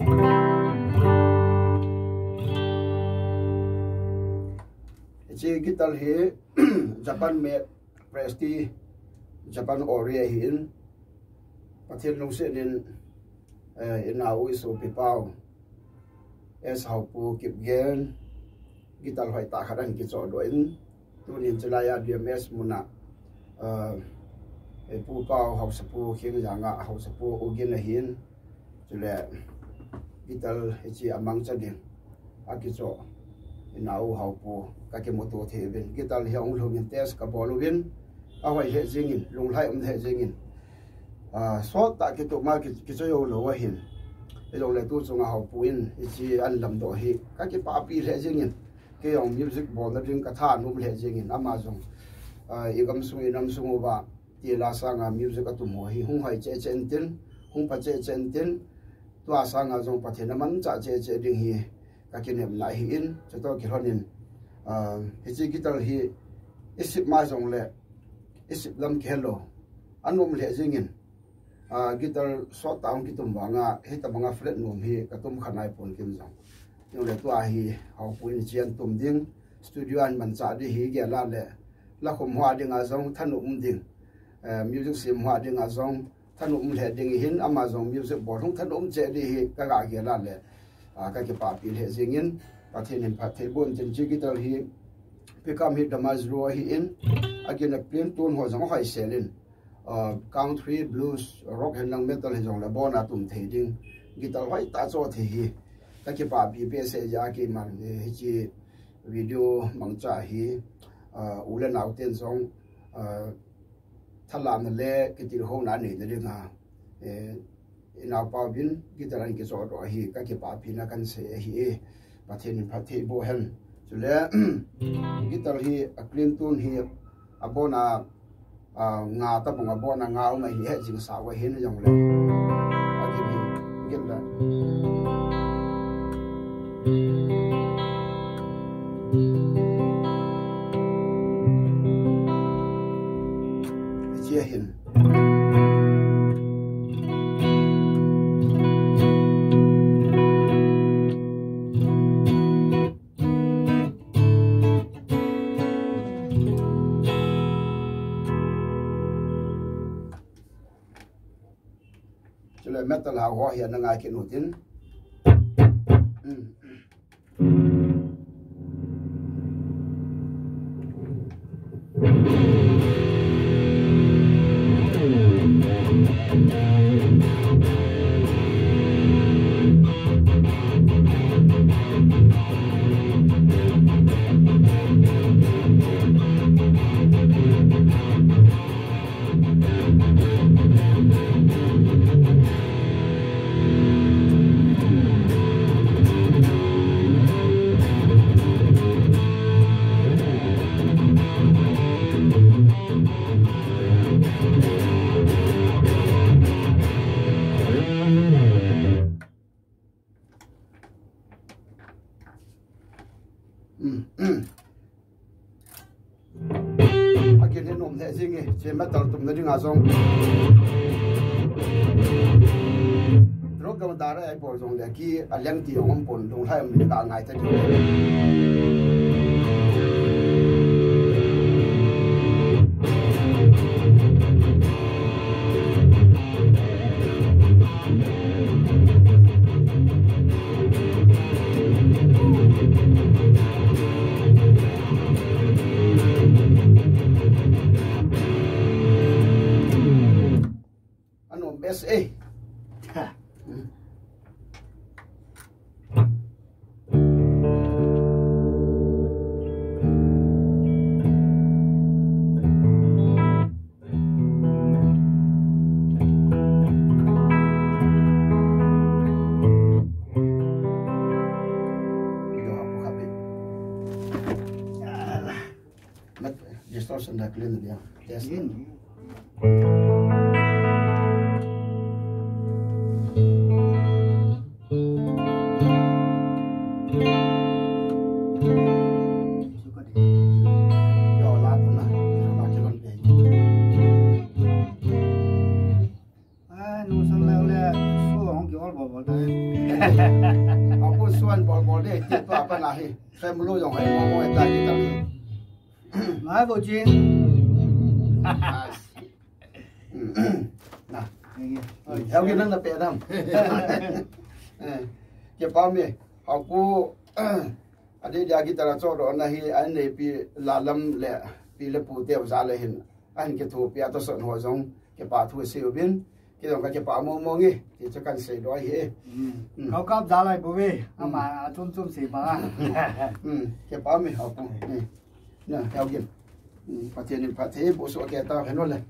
Ji gitar hi Japan made Presti Japan Ore hin pathian nong se din inau isu pipau es hau pu kip gen gitar hoi ta khadan ki cho doin tunin chelaya DMS muna pu pau hau sapu khing janga hau sapu ugin hin chule gitar hi amang chadin akicho inau hau pu kake moto theben gitar hi ong lhungin test ka bolwin awai he jingin lunglai he jingin so ta ki to ma ki cho yo lo wa hin lo le tu chunga hau puin chi an lam do hi ka ki pa pi he jingin ke yong music bol na ring ka tha num le jingin amazon igam sui nam sungu ba ti la sanga music atum ho hi hung hai che chen tin hung pa che chen tin tu a sanga jong pa thena man cha che che ding hi ka ki nem lai hi in cho to ki honin hi chi gitar hi isip ma jong le isip lam khelo anum le jingin gitar shot down ki tum banga he ta banga fret nom hi ka tum khanai pon kim jang yo le to hi hau puin chian tum ding studio an man cha di hi ge la le la khom hwa ding a jong thanum ding music sim hwa ding a jong thanum le ding hin amazon music bor hung thanum che di hi ka ga ge la le ka ki pa pi le jingin pathin in pathe bon chen chi gitar hi pikam hi damaz ro hi in again a plain tone ho jang hai selin country blues rock and metal he jong la bona tum theding gitar wai ta cho the hi ta ki pa bi pe se ya ki man he chi video mangcha hi ulen out ten song thalam le ki tir ho na ni de nga ina pa bin gitar an ki so ro hi ka ki pa pi na kan se hi pathin phathi bo hen chule gitar hi a clean tune hi abona nga ta bunga bona nga ma hi he jing sa wa hin jong le agi bi gel la ji hin metal ha ho hian nga ki nu tin akin he nom the jingi che metal tum na dinga song ro ka da ra ai por jong le ki alyang ti ong pon dong thai mi ka ngai ta SA distortion dah clean dia. Yes. Nung sang leo le, su hong kiol bo bo dai. เอาพูดส่วนบอลได้ติดตัวปัญหาให้ใครไม่รู้อย่างไรมองใจที่ตรงนี้มาบุจินนะเอากินนั่นละเปียดำเก็บป้ามีเอากูอันนี้อยากกินตลาดโซ่ดอนนะฮีอันนี้ปีลาลัมเละปีละปูเตียวซาเลยเห็นอันเก็บถูกปีอัตส่วนหัวซงเก็บป่าทั่วเสียวบินเก็บตรงกับเก็บป่ามองงี้ที่จะกันเสียด้วยเฮเขาก็ซาเลยบุ้ยเอามาจุ่มสีมาเก็บป้ามีเอาปูนี่เนี่ยเอากินประเทศนี้ประเทศบุษบกแก่ตาเห็นว่าเลย